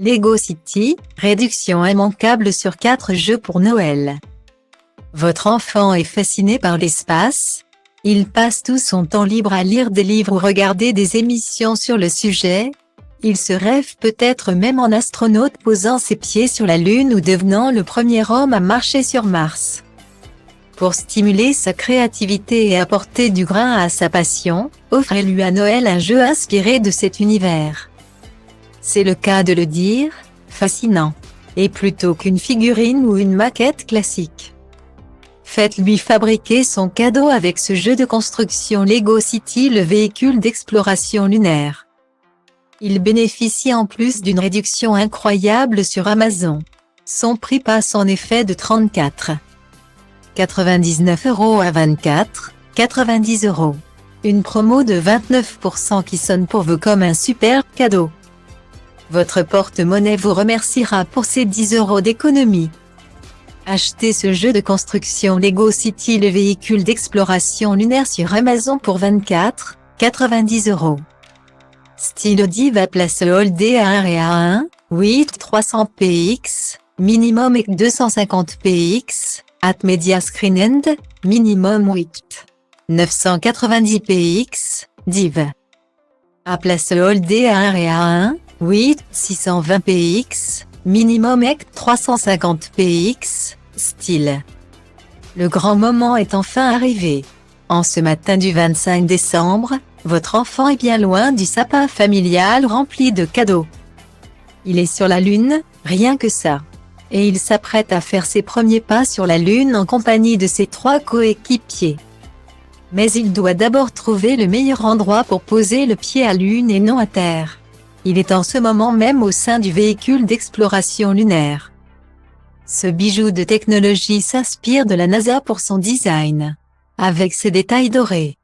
Lego City, réduction immanquable sur 4 jeux pour Noël. Votre enfant est fasciné par l'espace. Il passe tout son temps libre à lire des livres ou regarder des émissions sur le sujet. Il se rêve peut-être même en astronaute posant ses pieds sur la Lune ou devenant le premier homme à marcher sur Mars. Pour stimuler sa créativité et apporter du grain à sa passion, offrez-lui à Noël un jeu inspiré de cet univers. C'est le cas de le dire, fascinant. Et plutôt qu'une figurine ou une maquette classique. Faites-lui fabriquer son cadeau avec ce jeu de construction Lego City, le véhicule d'exploration lunaire. Il bénéficie en plus d'une réduction incroyable sur Amazon. Son prix passe en effet de 34,99 € à 24,90 €. Une promo de 29% qui sonne pour vous comme un superbe cadeau. Votre porte-monnaie vous remerciera pour ces 10 € d'économie. Achetez ce jeu de construction Lego City, le véhicule d'exploration lunaire sur Amazon pour 24,90 €. Stylo Diva Place Holdé A1 8 300 px, minimum et 250 px, at Media Screen End, minimum 8 990 px, div. A Place Holdé A1 8 620 px, minimum et 350 px, style. Le grand moment est enfin arrivé. En ce matin du 25 décembre, votre enfant est bien loin du sapin familial rempli de cadeaux. Il est sur la Lune, rien que ça. Et il s'apprête à faire ses premiers pas sur la Lune en compagnie de ses 3 coéquipiers. Mais il doit d'abord trouver le meilleur endroit pour poser le pied à Lune et non à Terre. Il est en ce moment même au sein du véhicule d'exploration lunaire. Ce bijou de technologie s'inspire de la NASA pour son design. Avec ses détails dorés.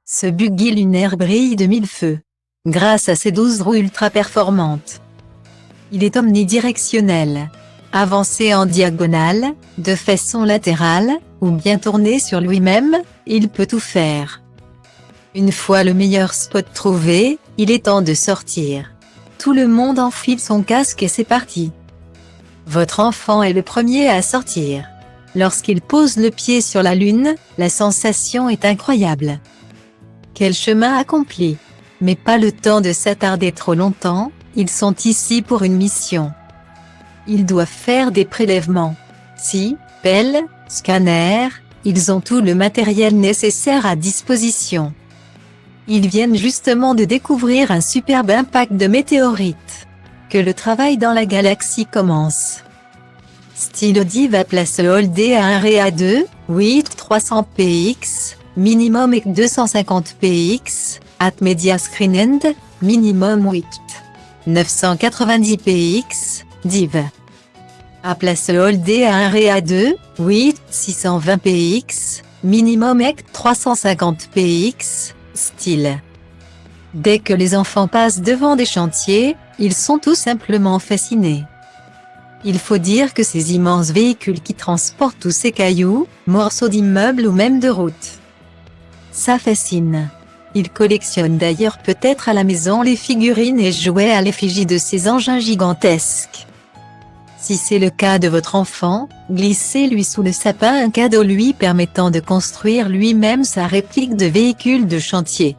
Ce buggy lunaire brille de mille feux. Grâce à ses 12 roues ultra performantes. Il est omnidirectionnel. Avancé en diagonale, de façon latérale, ou bien tourné sur lui-même, il peut tout faire. Une fois le meilleur spot trouvé, il est temps de sortir. Tout le monde enfile son casque et c'est parti. Votre enfant est le premier à sortir. Lorsqu'il pose le pied sur la Lune, la sensation est incroyable. Quel chemin accompli! Mais pas le temps de s'attarder trop longtemps, ils sont ici pour une mission. Ils doivent faire des prélèvements. Scie, pelle, scanner, ils ont tout le matériel nécessaire à disposition. Ils viennent justement de découvrir un superbe impact de météorite. Que le travail dans la galaxie commence. Stylo Diva Place Holdé A1 A2, 8 300 px, minimum et 250 px, at Media Screen End, minimum 8 990 px, div. A Place Holdé A1 A2, 8 620 px, minimum et 350 px, style. Dès que les enfants passent devant des chantiers, ils sont tout simplement fascinés. Il faut dire que ces immenses véhicules qui transportent tous ces cailloux, morceaux d'immeubles ou même de routes. Ça fascine. Ils collectionnent d'ailleurs peut-être à la maison les figurines et jouets à l'effigie de ces engins gigantesques. Si c'est le cas de votre enfant, glissez-lui sous le sapin un cadeau lui permettant de construire lui-même sa réplique de véhicule de chantier.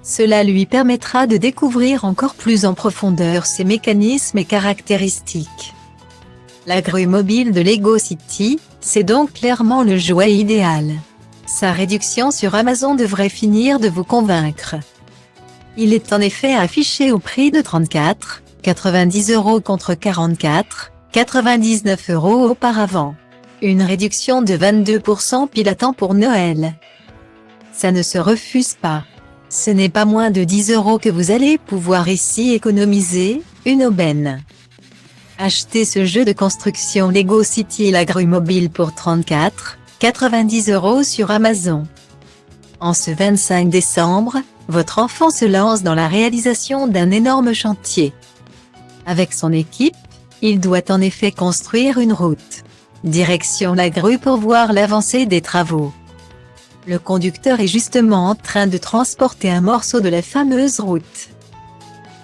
Cela lui permettra de découvrir encore plus en profondeur ses mécanismes et caractéristiques. La grue mobile de Lego City, c'est donc clairement le jouet idéal. Sa réduction sur Amazon devrait finir de vous convaincre. Il est en effet affiché au prix de 34,90 € contre 44,99 € auparavant. Une réduction de 22% pile à temps pour Noël. Ça ne se refuse pas. Ce n'est pas moins de 10 € que vous allez pouvoir ici économiser, une aubaine. Achetez ce jeu de construction Lego City la grue mobile pour 34,90 € sur Amazon. En ce 25 décembre, votre enfant se lance dans la réalisation d'un énorme chantier. Avec son équipe, il doit en effet construire une route. Direction la grue pour voir l'avancée des travaux. Le conducteur est justement en train de transporter un morceau de la fameuse route.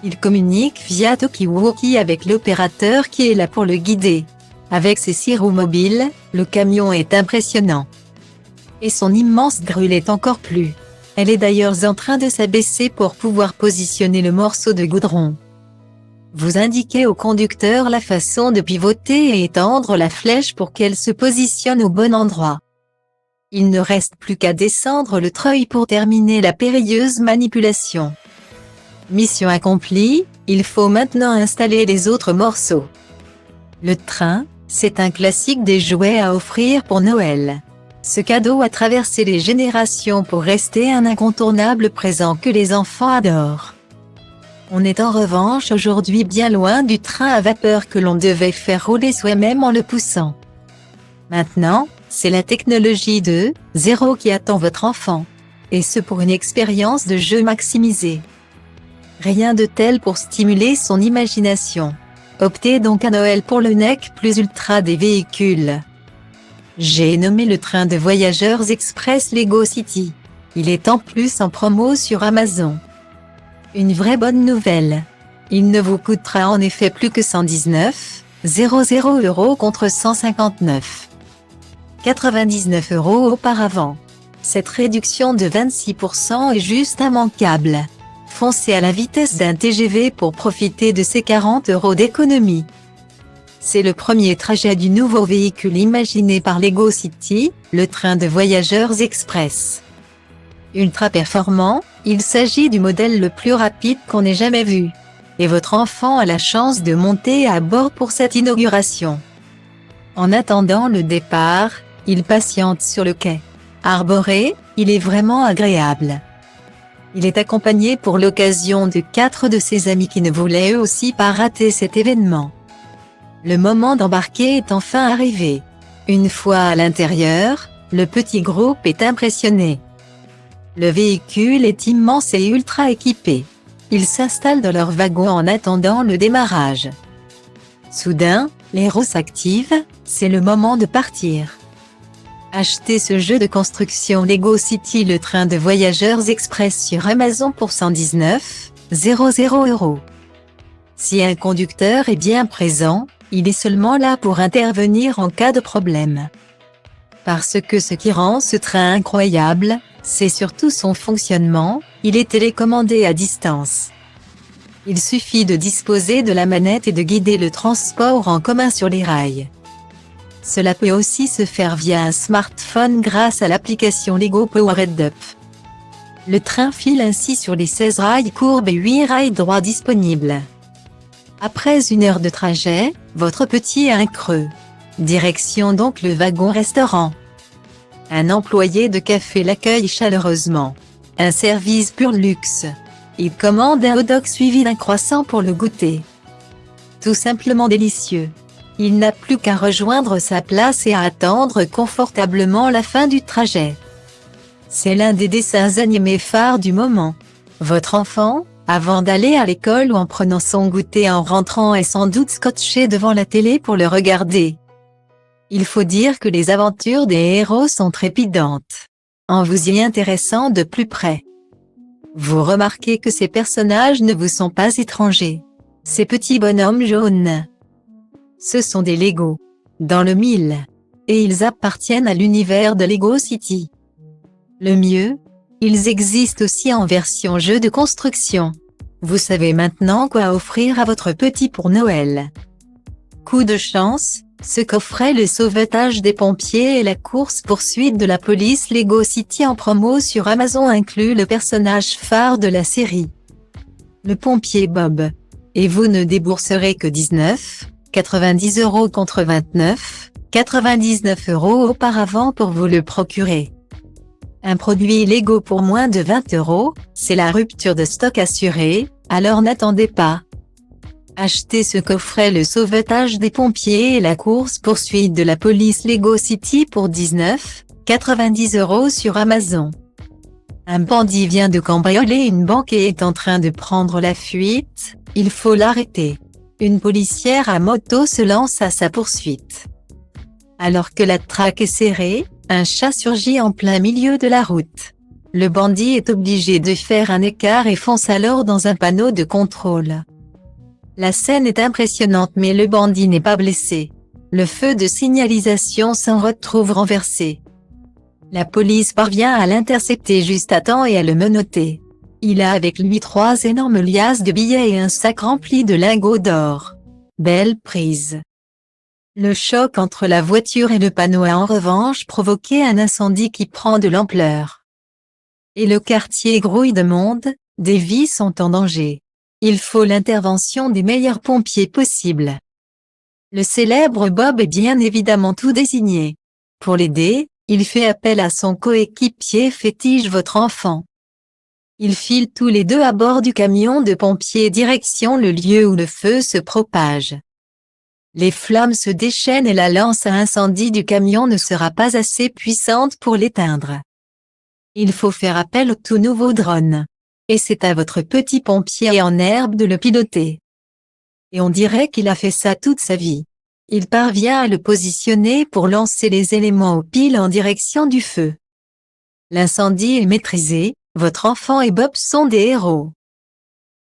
Il communique via talkie-walkie avec l'opérateur qui est là pour le guider. Avec ses 6 roues mobiles, le camion est impressionnant. Et son immense grue l'est encore plus. Elle est d'ailleurs en train de s'abaisser pour pouvoir positionner le morceau de goudron. Vous indiquez au conducteur la façon de pivoter et étendre la flèche pour qu'elle se positionne au bon endroit. Il ne reste plus qu'à descendre le treuil pour terminer la périlleuse manipulation. Mission accomplie, il faut maintenant installer les autres morceaux. Le train, c'est un classique des jouets à offrir pour Noël. Ce cadeau a traversé les générations pour rester un incontournable présent que les enfants adorent. On est en revanche aujourd'hui bien loin du train à vapeur que l'on devait faire rouler soi-même en le poussant. Maintenant, c'est la technologie 2.0 qui attend votre enfant. Et ce pour une expérience de jeu maximisée. Rien de tel pour stimuler son imagination. Optez donc à Noël pour le NEC Plus Ultra des véhicules. J'ai nommé le train de voyageurs express Lego City. Il est en plus en promo sur Amazon. Une vraie bonne nouvelle. Il ne vous coûtera en effet plus que 119,00 € contre 159,99 € auparavant. Cette réduction de 26% est juste immanquable. Foncez à la vitesse d'un TGV pour profiter de ces 40 € d'économie. C'est le premier trajet du nouveau véhicule imaginé par Lego City, le train de voyageurs express. Ultra performant, il s'agit du modèle le plus rapide qu'on ait jamais vu. Et votre enfant a la chance de monter à bord pour cette inauguration. En attendant le départ, il patiente sur le quai. Arboré, il est vraiment agréable. Il est accompagné pour l'occasion de 4 de ses amis qui ne voulaient eux aussi pas rater cet événement. Le moment d'embarquer est enfin arrivé. Une fois à l'intérieur, le petit groupe est impressionné. Le véhicule est immense et ultra équipé. Ils s'installent dans leur wagon en attendant le démarrage. Soudain, les roues s'activent, c'est le moment de partir. Achetez ce jeu de construction Lego City le train de voyageurs express sur Amazon pour 119,00 €. Si un conducteur est bien présent, il est seulement là pour intervenir en cas de problème. Parce que ce qui rend ce train incroyable, c'est surtout son fonctionnement, il est télécommandé à distance. Il suffit de disposer de la manette et de guider le transport en commun sur les rails. Cela peut aussi se faire via un smartphone grâce à l'application Lego Powered Up. Le train file ainsi sur les 16 rails courbes et 8 rails droits disponibles. Après 1 heure de trajet, votre petit a un creux. Direction donc le wagon-restaurant. Un employé de café l'accueille chaleureusement. Un service pur luxe. Il commande un hot-dog suivi d'un croissant pour le goûter. Tout simplement délicieux. Il n'a plus qu'à rejoindre sa place et à attendre confortablement la fin du trajet. C'est l'un des dessins animés phares du moment. Votre enfant, avant d'aller à l'école ou en prenant son goûter en rentrant, est sans doute scotché devant la télé pour le regarder. Il faut dire que les aventures des héros sont trépidantes. En vous y intéressant de plus près, vous remarquez que ces personnages ne vous sont pas étrangers. Ces petits bonhommes jaunes, ce sont des Lego, dans le mille, et ils appartiennent à l'univers de Lego City. Le mieux, ils existent aussi en version jeu de construction. Vous savez maintenant quoi offrir à votre petit pour Noël. Coup de chance, ce coffret le sauvetage des pompiers et la course-poursuite de la police Lego City en promo sur Amazon inclut le personnage phare de la série, le pompier Bob. Et vous ne débourserez que 19,90 € contre 29,99 € auparavant pour vous le procurer. Un produit Lego pour moins de 20 €, c'est la rupture de stock assurée, alors n'attendez pas. Achetez ce coffret le sauvetage des pompiers et la course-poursuite de la police Lego City pour 19,90 € sur Amazon. Un bandit vient de cambrioler une banque et est en train de prendre la fuite, il faut l'arrêter. Une policière à moto se lance à sa poursuite. Alors que la traque est serrée, un chat surgit en plein milieu de la route. Le bandit est obligé de faire un écart et fonce alors dans un panneau de contrôle. La scène est impressionnante mais le bandit n'est pas blessé. Le feu de signalisation s'en retrouve renversé. La police parvient à l'intercepter juste à temps et à le menotter. Il a avec lui 3 énormes liasses de billets et un sac rempli de lingots d'or. Belle prise. Le choc entre la voiture et le panneau a en revanche provoqué un incendie qui prend de l'ampleur. Et le quartier grouille de monde, des vies sont en danger. Il faut l'intervention des meilleurs pompiers possibles. Le célèbre Bob est bien évidemment tout désigné. Pour l'aider, il fait appel à son coéquipier fétiche votre enfant. Ils filent tous les deux à bord du camion de pompiers direction le lieu où le feu se propage. Les flammes se déchaînent et la lance à incendie du camion ne sera pas assez puissante pour l'éteindre. Il faut faire appel au tout nouveau drone. Et c'est à votre petit pompier en herbe de le piloter. Et on dirait qu'il a fait ça toute sa vie. Il parvient à le positionner pour lancer les éléments aux piles en direction du feu. L'incendie est maîtrisé, votre enfant et Bob sont des héros.